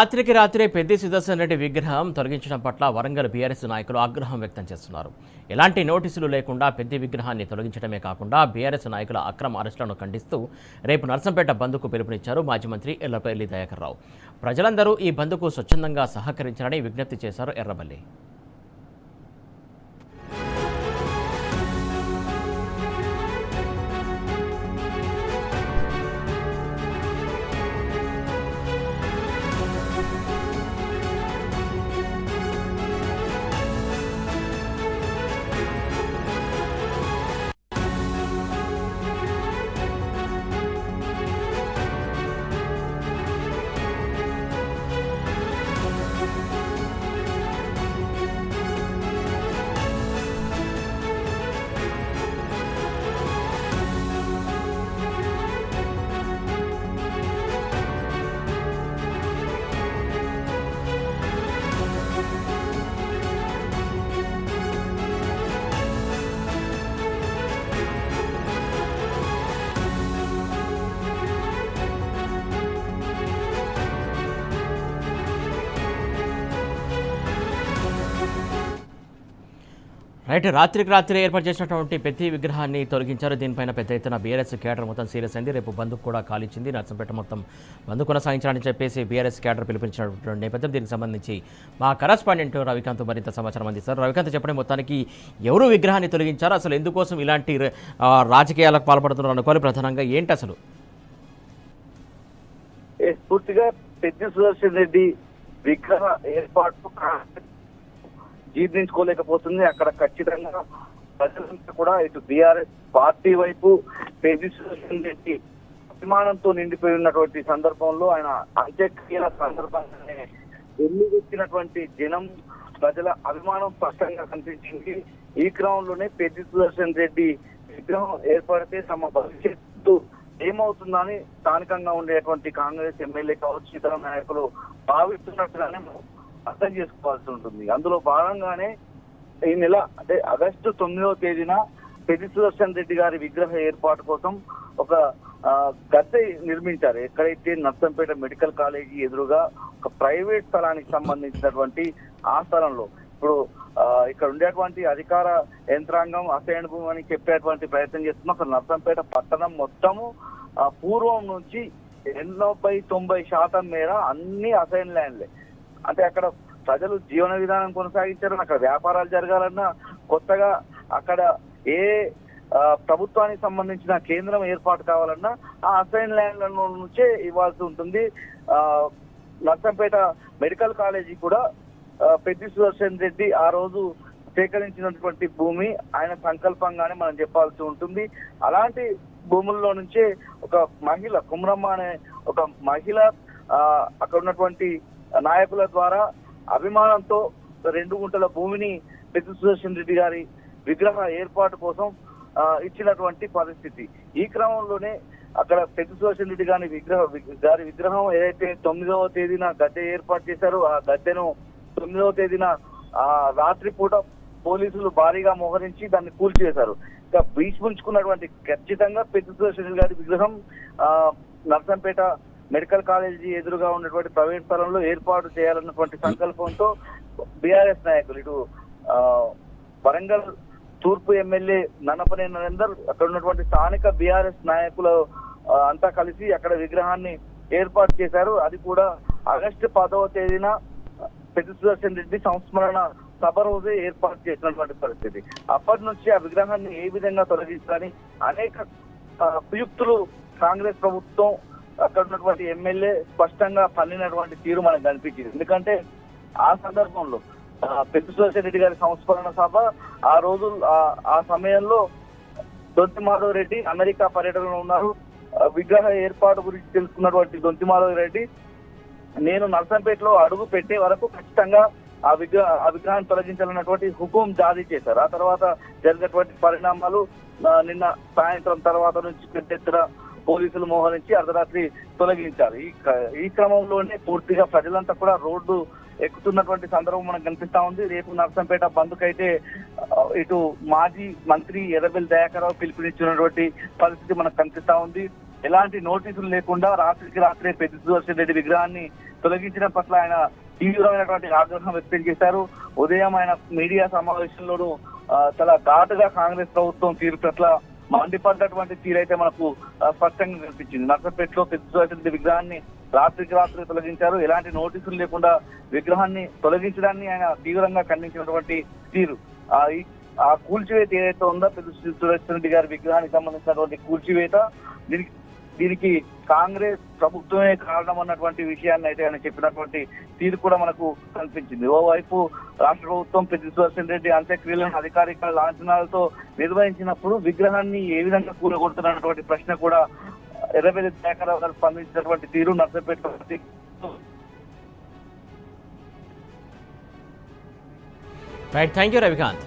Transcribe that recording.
రాత్రికి రాత్రే పెద్ది సుదర్శన్ రెడ్డి విగ్రహం తొలగించడం పట్ల వరంగల్ బీఆర్ఎస్ నాయకులు ఆగ్రహం వ్యక్తం చేస్తున్నారు. ఎలాంటి నోటీసులు లేకుండా పెద్ది విగ్రహాన్ని తొలగించడమే కాకుండా బీఆర్ఎస్ నాయకుల అక్రమ అరెస్టులను ఖండిస్తూ రేపు నర్సంపేట బంద్కు పిలుపునిచ్చారు మాజీ మంత్రి ఎర్రబెల్లి దయాకర్ రావు. ప్రజలందరూ ఈ బంద్కు స్వచ్ఛందంగా సహకరించాలని విజ్ఞప్తి చేశారు ఎర్రబెల్లి. రైట్, రాత్రికి రాత్రి ఏర్పాటు చేసినటువంటి పెద్ది విగ్రహాన్ని తొలగించారు. దీనిపైన పెద్ద ఎత్తున బీఆర్ఎస్ క్యాడర్ మొత్తం సీరియస్ అయింది. రేపు బంద్కు కూడా కాలిచ్చింది. నర్సంపేట మొత్తం బంద్ కొనసాగించాలని చెప్పేసి బీఆర్ఎస్ క్యాడర్ పిలుపునిచ్చినటువంటి నేపథ్యం. దీనికి సంబంధించి మా కరస్పాండెంట్ రవికాంత్ మరింత సమాచారం అందిస్తారు. రవికాంత్, చెప్పడం మొత్తానికి ఎవరు విగ్రహాన్ని తొలగించారు, అసలు ఎందుకోసం ఇలాంటి రాజకీయాలకు పాల్పడుతున్నారు అనుకోవాలి, ప్రధానంగా ఏంటి అసలు? పూర్తిగా పెద్ది సుదర్శన్ రెడ్డి విగ్రహ ఏర్పాటు జీర్ణించుకోలేకపోతుంది. అక్కడ ఖచ్చితంగా ప్రజలంతా కూడా ఇటు బీఆర్ఎస్ పార్టీ వైపు పెద్ది సుదర్శన్ రెడ్డి అభిమానంతో నిండిపోయి ఉన్నటువంటి సందర్భంలో ఆయన అంత్యక్రియల సందర్భంగానే వెల్లువెత్తినటువంటి జనం ప్రజల అభిమానం స్పష్టంగా కనిపించింది. ఈ క్రమంలోనే పెద్ది సుదర్శన్ రెడ్డి విగ్రహం ఏర్పడితే తమ భవిష్యత్తు ఏమవుతుందని స్థానికంగా ఉండేటువంటి కాంగ్రెస్ ఎమ్మెల్యే కావచ్చు ఇతర నాయకులు భావిస్తున్నట్టుగానే అర్థం చేసుకోవాల్సి ఉంటుంది. అందులో భాగంగానే ఈ నెల అంటే ఆగస్టు 9వ తేదీన పెద్ది సుదర్శన్ రెడ్డి గారి విగ్రహ ఏర్పాటు కోసం ఒక గద్దె నిర్మించారు. ఎక్కడైతే నర్సంపేట మెడికల్ కాలేజీ ఎదురుగా ఒక ప్రైవేట్ స్థలానికి సంబంధించినటువంటి ఆ స్థలంలో ఇప్పుడు ఇక్కడ ఉండేటువంటి అధికార యంత్రాంగం అసైన్ భూమి అని చెప్పేటువంటి ప్రయత్నం చేస్తున్నాం. అసలు నర్సంపేట పట్టణం మొత్తము పూర్వం నుంచి 80-90% మేర అన్ని అసైన్ ల్యాండ్లే. అంటే అక్కడ ప్రజలు జీవన విధానం కొనసాగించారు. అక్కడ వ్యాపారాలు జరగాలన్నా కొత్తగా అక్కడ ఏ ప్రభుత్వానికి సంబంధించిన కేంద్రం ఏర్పాటు కావాలన్నా ఆ అసైన్ ల్యాండ్ల నుంచే ఇవ్వాల్సి ఉంటుంది. నర్సంపేట మెడికల్ కాలేజీ కూడా పెద్ది సుదర్శన్ రెడ్డి ఆ రోజు సేకరించినటువంటి భూమి ఆయన సంకల్పంగానే మనం చెప్పాల్సి ఉంటుంది. అలాంటి భూముల్లో నుంచే ఒక మహిళ కుమ్రమ్మ అనే ఒక మహిళ అక్కడ ఉన్నటువంటి నాయకుల ద్వారా అభిమానంతో 2 గుంటల భూమిని పెద్ది సుదర్శన్ రెడ్డి గారి విగ్రహ ఏర్పాటు కోసం ఇచ్చినటువంటి పరిస్థితి. ఈ క్రమంలోనే అక్కడ పెద్ది సుదర్శన్ రెడ్డి గారి విగ్రహం ఏదైతే 9వ తేదీన గద్దె ఏర్పాటు చేశారో ఆ గద్దెను 9వ తేదీన రాత్రిపూట పోలీసులు భారీగా మోహరించి దాన్ని కూల్చివేశారు. ఇక భీష్ముంచుకున్నటువంటి ఖచ్చితంగా పెద్ది సుదర్శన్ రెడ్డి గారి విగ్రహం నర్సంపేట మెడికల్ కాలేజీ ఎదురుగా ఉన్నటువంటి ప్రైవేట్ స్థలంలో ఏర్పాటు చేయాలన్నటువంటి సంకల్పంతో బీఆర్ఎస్ నాయకులు ఇటు వరంగల్ తూర్పు ఎమ్మెల్యే నన్నపనేని నరేందర్ అక్కడ ఉన్నటువంటి స్థానిక బీఆర్ఎస్ నాయకులు అంతా కలిసి అక్కడ విగ్రహాన్ని ఏర్పాటు చేశారు. అది కూడా ఆగస్టు 10వ తేదీన పెద్ది సుదర్శన్ రెడ్డి సంస్మరణ సభ రోజే ఏర్పాటు చేసినటువంటి పరిస్థితి. అప్పటి నుంచి ఆ విగ్రహాన్ని ఏ విధంగా తొలగించాలని అనేక కుయుక్తులు కాంగ్రెస్ ప్రభుత్వం అక్కడ ఉన్నటువంటి ఎమ్మెల్యే స్పష్టంగా పన్నినటువంటి తీరు మనకు కనిపించింది. ఎందుకంటే ఆ సందర్భంలో పెద్ది సుదర్శన్ రెడ్డి గారి సంస్మరణ సభ ఆ రోజు ఆ సమయంలో దొంతి మాధవ్ రెడ్డి అమెరికా పర్యటనలో ఉన్నారు. విగ్రహ ఏర్పాటు గురించి తెలుసుకున్నటువంటి దొంతి మాధవ్ రెడ్డి నేను నర్సంపేటలో అడుగు పెట్టే వరకు ఖచ్చితంగా ఆ విగ్రహాన్ని తొలగించాలన్నటువంటి హుకుం జారీ చేశారు. ఆ తర్వాత జరిగినటువంటి పరిణామాలు నిన్న సాయంత్రం తర్వాత నుంచి పెద్ద ఎత్తున పోలీసులు మోహరించి అర్ధరాత్రి తొలగించారు. ఈ క్రమంలోనే పూర్తిగా ప్రజలంతా కూడా రోడ్డు ఎక్కుతున్నటువంటి సందర్భం మనకు కనిపిస్తా ఉంది. రేపు నర్సంపేట బంద్కైతే ఇటు మాజీ మంత్రి ఎర్రబెల్లి దయాకర్ రావు పిలుపునిచ్చినటువంటి పరిస్థితి మనకు కనిపిస్తా ఉంది. ఎలాంటి నోటీసులు లేకుండా రాత్రికి రాత్రే పెద్ద సుదర్శన్ రెడ్డి విగ్రహాన్ని తొలగించడం పట్ల ఆయన తీవ్రమైనటువంటి ఆగ్రహం వ్యక్తం చేశారు. ఉదయం ఆయన మీడియా సమావేశంలోనూ చాలా ఘాటుగా కాంగ్రెస్ ప్రభుత్వం తీరు పట్ల మండిపడ్డటువంటి తీరైతే మనకు స్పష్టంగా కనిపించింది. నర్సపేటలో పెద్ద సుదర్శన్ రెడ్డి విగ్రహాన్ని రాత్రికి రాత్రి తొలగించారు. ఎలాంటి నోటీసులు లేకుండా విగ్రహాన్ని తొలగించడాన్ని ఆయన తీవ్రంగా ఖండించినటువంటి తీరు. ఆ కూల్చివేత ఏదైతే ఉందో పెద్ద సుదర్శన్ రెడ్డి గారి విగ్రహానికి సంబంధించినటువంటి కూల్చివేత దీనికి కాంగ్రెస్ ప్రభుత్వమే కారణం అన్నటువంటి విషయాన్ని అయితే ఆయన చెప్పినటువంటి తీరు కూడా మనకు కనిపించింది. ఓవైపు రాష్ట్ర ప్రభుత్వం పెద్ద సుదర్శన్ రెడ్డి అంత్యక్రియలను అధికారిక లాంఛనాలతో నిర్వహించినప్పుడు విగ్రహాన్ని ఏ విధంగా కూలగొడుతున్నటువంటి ప్రశ్న కూడా ఎర్రబెల్లి దయాకర్ గారు స్పందించినటువంటి తీరు Narsapet. Right, thank you Ravikanth.